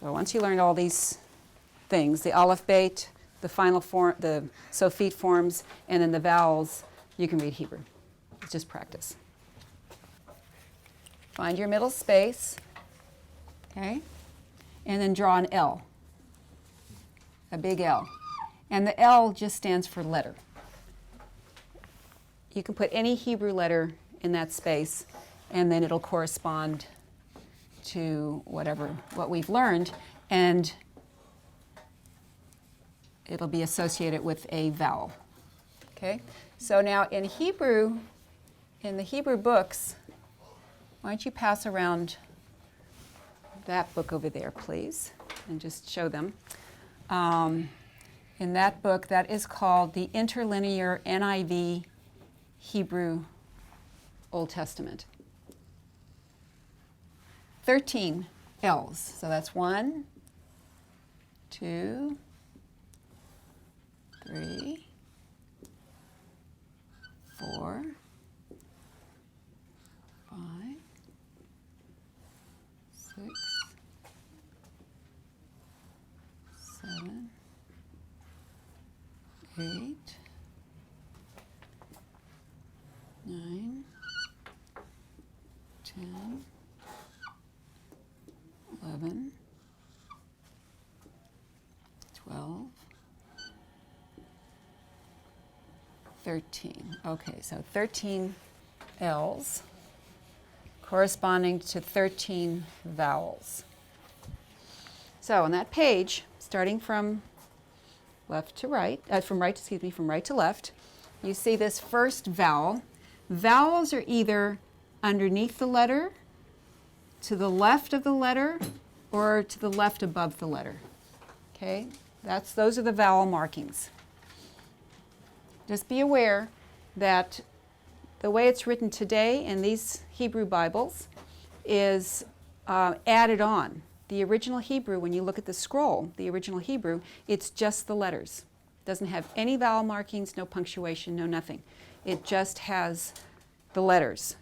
So once you learned all these things, the Alef-Beyth, the final form, the Sofit forms, and then the vowels, you can read Hebrew. It's just practice. Find your middle space, okay? And then draw an L, a big L. And the L just stands for letter. You can put any Hebrew letter in that space, and then it'll correspond to what we've learned, and it'll be associated with a vowel. Okay? So now in Hebrew, in the Hebrew books, why don't you pass around that book over there, please, and just show them. In that book, that is called the Interlinear NIV Hebrew Old Testament. 13 L's. So that's 1, 2, 3, 4, 5, 6, 7, 8, 9, 10, 11, 12, 13. Okay, so 13 L's corresponding to 13 vowels. So on that page, starting from left to right, from right to left, you see this first vowel. Vowels are either underneath the letter, to the left of the letter, or to the left above the letter. Okay? Those are the vowel markings. Just be aware that the way it's written today in these Hebrew Bibles is added on. The original Hebrew, when you look at the scroll, the original Hebrew, it's just the letters. It doesn't have any vowel markings, no punctuation, no nothing. It just has the letters.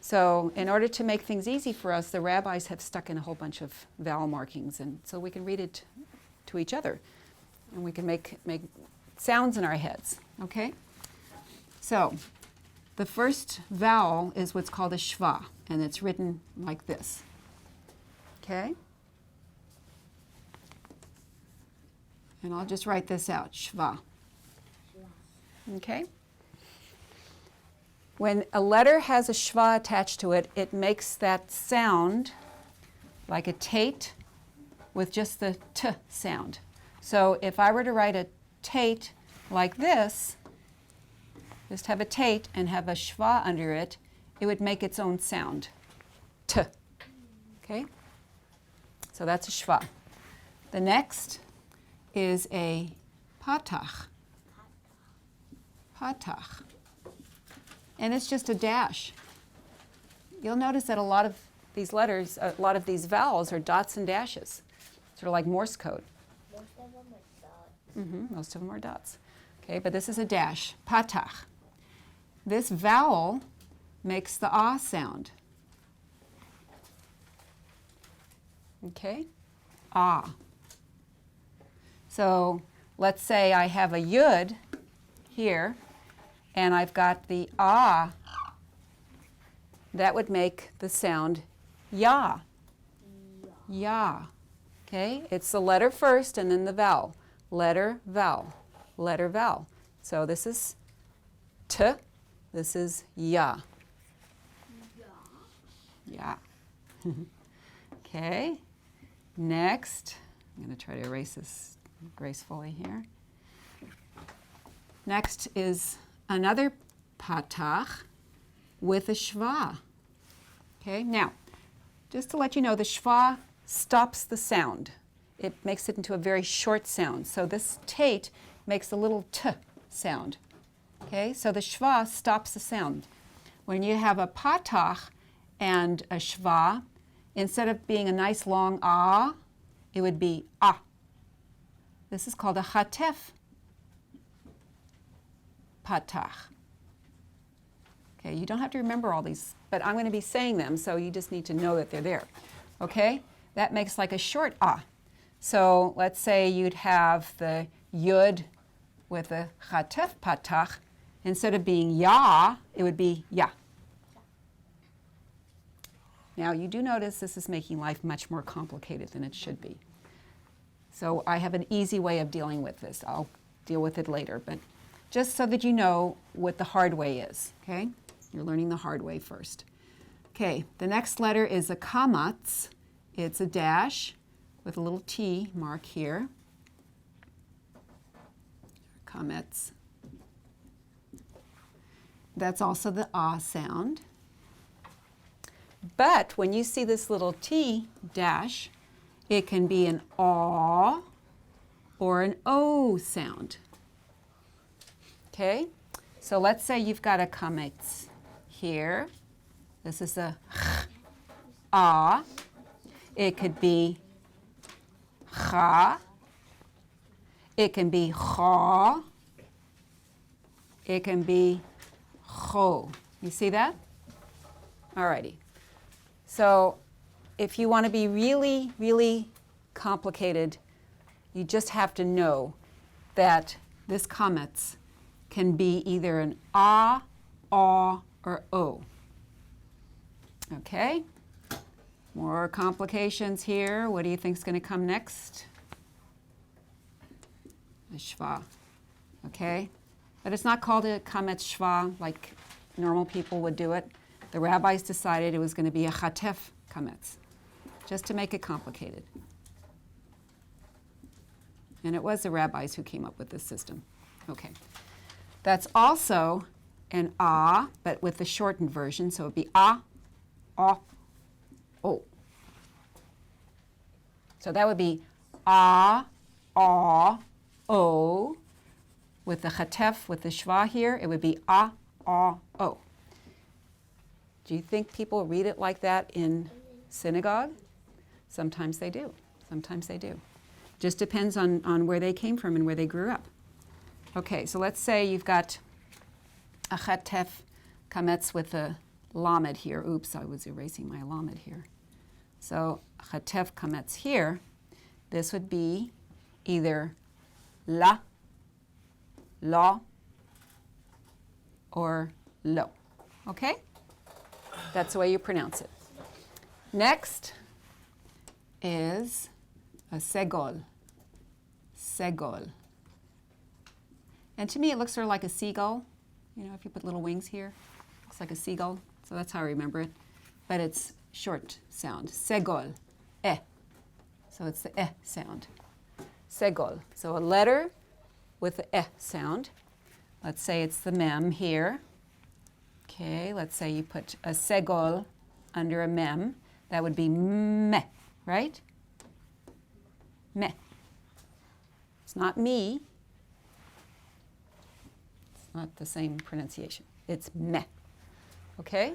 So in order to make things easy for us, the rabbis have stuck in a whole bunch of vowel markings, and so we can read it to each other, and we can make sounds in our heads, okay? So the first vowel is what's called a shva, and it's written like this, okay? And I'll just write this out, shva, okay? When a letter has a shva attached to it, it makes that sound like a tate with just the t sound. So if I were to write a tate like this, just have a tate and have a shva under it, it would make its own sound, t. Okay? So that's a shva. The next is a patach. Patach. And it's just a dash. You'll notice that a lot of these letters, a lot of these vowels are dots and dashes, sort of like Morse code. Most of them are dots. Most of them are dots. Okay, but this is a dash, patach. This vowel makes the ah sound. Okay, ah. So let's say I have a yud here, and I've got the ah. That would make the sound ya. Ya. Okay, it's the letter first and then the vowel. Letter, vowel. Letter, vowel. So this is t, this is ya. Ya. Okay, next, I'm going to try to erase this gracefully here. Next is another patach with a shva. Okay, now, just to let you know, the shva stops the sound. It makes it into a very short sound. So this tate makes a little t sound. Okay, so the shva stops the sound. When you have a patach and a shva, instead of being a nice long ah, it would be ah. This is called a chatef patach. Okay, you don't have to remember all these, but I'm going to be saying them, so you just need to know that they're there. Okay? that makes like a short ah. So let's say you'd have the yud with a chatef patach. Instead of being ya, it would be ya. Now you do notice this is making life much more complicated than it should be. So I have an easy way of dealing with this. I'll deal with it later, but just so that you know what the hard way is, okay? You're learning the hard way first. Okay, the next letter is a kamatz. It's a dash with a little T mark here. Kametz. That's also the ah sound. But when you see this little T dash, it can be an aw or an o sound. Okay, so let's say you've got a kametz here. This is a ah. It could be cha. It can be cha. It can be cho. You see that? Alrighty. So if you want to be really, really complicated, you just have to know that this kametz can be either an ah, aw, or o. Okay? More complications here. What do you think is going to come next? A shva. Okay? But it's not called a kametz shva like normal people would do it. The rabbis decided it was going to be a chatef kametz, just to make it complicated. And it was the rabbis who came up with this system. Okay. That's also an ah, but with the shortened version, so it would be ah, aw, o. So that would be ah, aw, o. With the chatef, with the shva here, it would be ah, aw, o. Do you think people read it like that in synagogue? Sometimes they do. Sometimes they do. Just depends on where they came from and where they grew up. Okay, so let's say you've got a chatef kametz with a lamed here. Oops, I was erasing my lamed here. So chatef kametz here, this would be either la, or lo. Okay? That's the way you pronounce it. Next is a segol. Segol. And to me, it looks sort of like a seagull. You know, if you put little wings here, it's like a seagull. So that's how I remember it. But it's short sound. Segol. Eh. So it's the eh sound. Segol. So a letter with the eh sound. Let's say it's the mem here. Okay, let's say you put a segol under a mem. That would be meh, right? Meh. It's not me. It's not the same pronunciation. It's meh. Okay?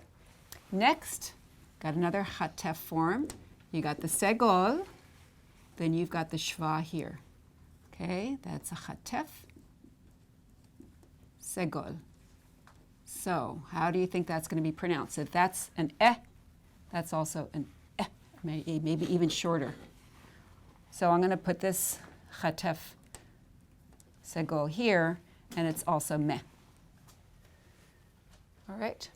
Next, got another chatef form. You got the segol, then you've got the shva here. Okay, that's a chatef. Segol. So, how do you think that's going to be pronounced? If that's an eh, that's also an eh, maybe even shorter. So I'm going to put this chatef segol here, and it's also meh. All right.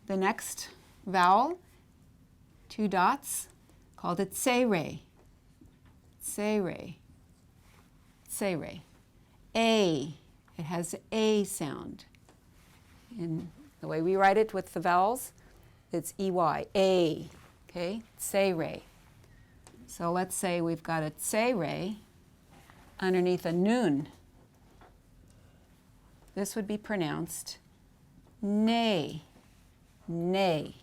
The next vowel, 2 dots, called it tsere. Tsere. Tsere. A. It has the A sound. In the way we write it with the vowels, it's EY, A, okay, tsere. So let's say we've got a tsere underneath a nun. This would be pronounced nay, nay.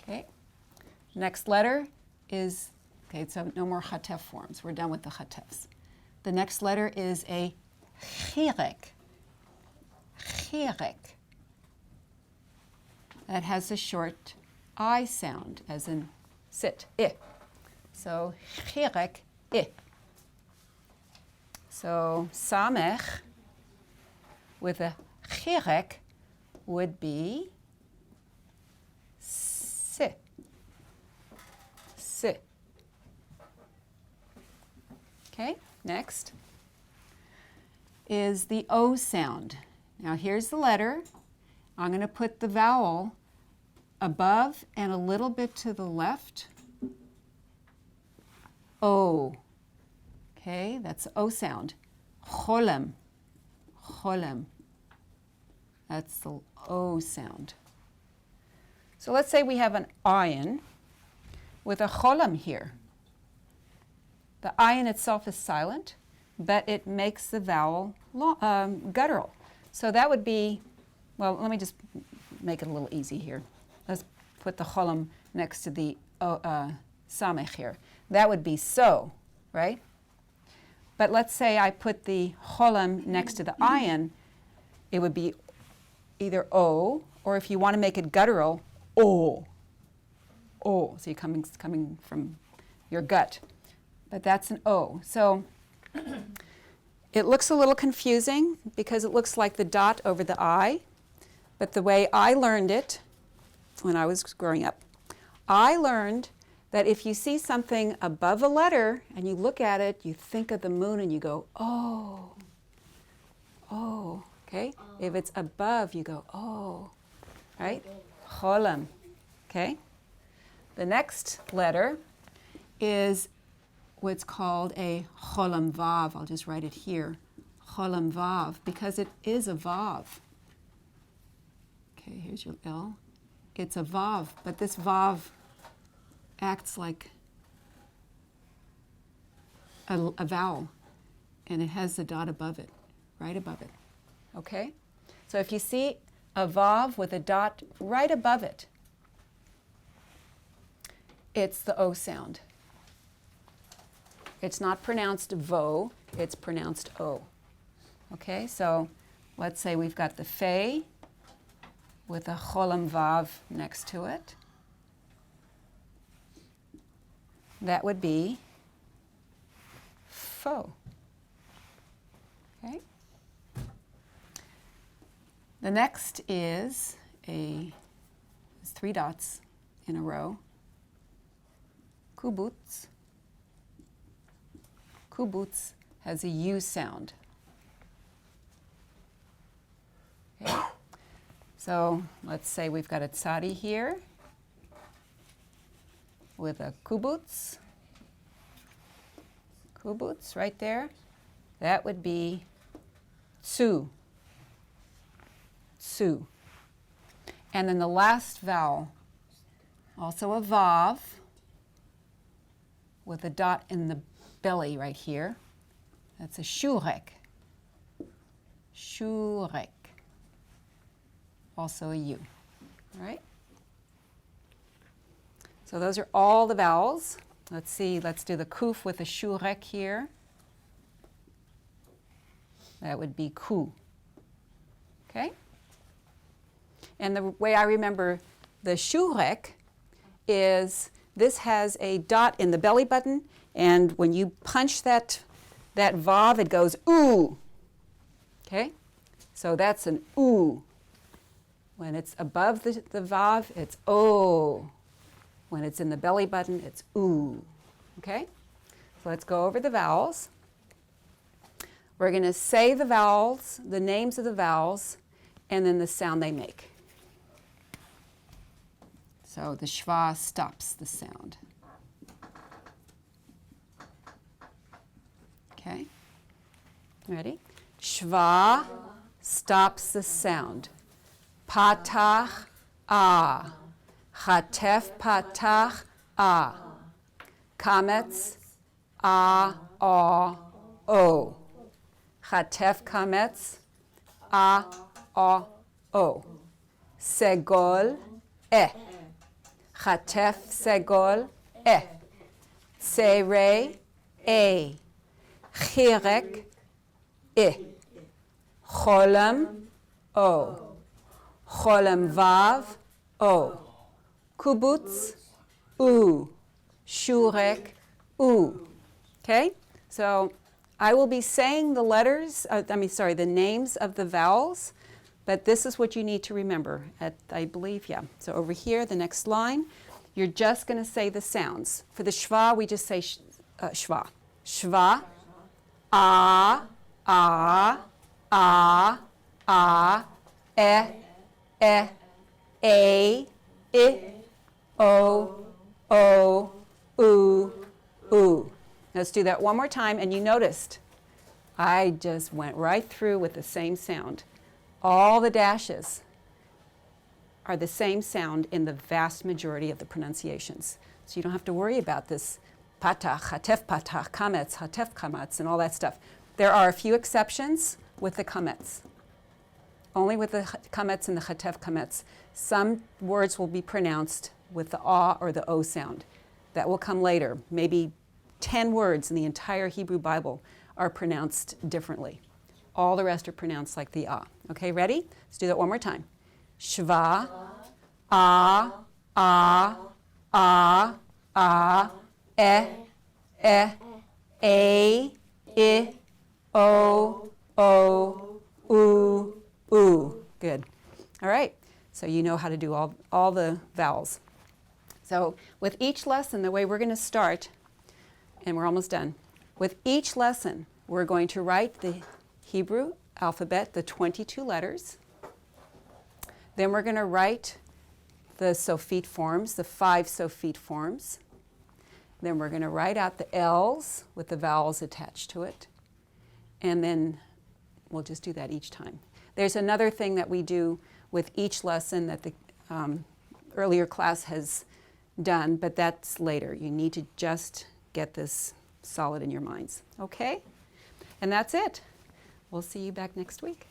Okay, next letter is, okay, so no more chatef forms. We're done with the chatefs. The next letter is a chirek. Chirek. That has a short I sound, as in sit, I. So chirek, I. So samech with a chirek would be si. S. Okay, next is the O sound. Now here's the letter. I'm going to put the vowel above and a little bit to the left. O. Okay, that's the O sound. Cholem. Cholem. That's the O sound. So let's say we have an ayin with a cholem here. The ayin itself is silent, but it makes the vowel guttural. So that would be, well, let me just make it a little easy here. Let's put the cholem next to the samech here. That would be so, right? But let's say I put the cholem next to the ayin, it would be either O, or if you want to make it guttural, O. O. So you're coming from your gut. But that's an O. So it looks a little confusing because it looks like the dot over the I. But the way I learned it when I was growing up, I learned that if you see something above a letter and you look at it, you think of the moon and you go, oh, oh, okay? If it's above, you go, oh, right? Cholem, okay? The next letter is what's called a cholem vav. I'll just write it here. Cholem vav, because it is a vav. Okay, here's your L. It's a vav, but this vav acts like a vowel, and it has the dot above it, right above it. Okay? So if you see a vav with a dot right above it, it's the O sound. It's not pronounced vo, it's pronounced O. Okay, so let's say we've got the fe with a cholem vav next to it. That would be fo. Okay. The next is there's 3 dots in a row. Kubutz. Kubutz has a U sound. Okay. So let's say we've got a tzadi here with a kubutz. Kubutz right there. That would be tsu. Tsu. And then the last vowel, also a vav with a dot in the belly right here. That's a shurek. Shurek. Also a U. All right? So those are all the vowels. Let's see, let's do the kuf with a shurek here. That would be ku. Okay? And the way I remember the shurek is this has a dot in the belly button, and when you punch that vav, it goes ooh. Okay? So that's an ooh. When it's above the vav, it's o. When it's in the belly button, it's ooh. Okay? So let's go over the vowels. We're going to say the vowels, the names of the vowels, and then the sound they make. So the schwa stops the sound. Okay? Ready? Schwa stops the sound. Patach, ah. Chatef, patach, ah. Kametz, ah, ah, o. Chatef, kametz, ah, ah, o. Segol, eh. Chatef, segol, eh. Tsere, eh. Chirek, eh. Cholem, o. Cholem vav, o. Kubutz, u. Shurek, u. Okay? So I will be saying the letters, the names of the vowels, but this is what you need to remember. I believe, yeah. So over here, the next line, you're just going to say the sounds. For the schwa, we just say schwa. Schwa, ah, ah, ah, ah, eh, a, o, oo. Let's do that one more time, and you noticed I just went right through with the same sound. All the dashes are the same sound in the vast majority of the pronunciations. So you don't have to worry about this patach, hatef patach, kametz, hatef kametz, and all that stuff. There are a few exceptions with the kametz. Only with the kametz and the hatef kametz. Some words will be pronounced with the ah or the o sound. That will come later. Maybe 10 words in the entire Hebrew Bible are pronounced differently. All the rest are pronounced like the ah. Okay, ready? Let's do that one more time. Shva, ah, ah, ah, ah, a, I, o, oo. Good. All right. So you know how to do all the vowels. So with each lesson, the way we're going to start, and we're almost done, with each lesson, we're going to write the Hebrew alphabet, the 22 letters. Then we're going to write the Sophite forms, the 5 Sophite forms. Then we're going to write out the L's with the vowels attached to it. And then we'll just do that each time. There's another thing that we do with each lesson that the earlier class has done, but that's later. You need to just get this solid in your minds. Okay? And that's it. We'll see you back next week.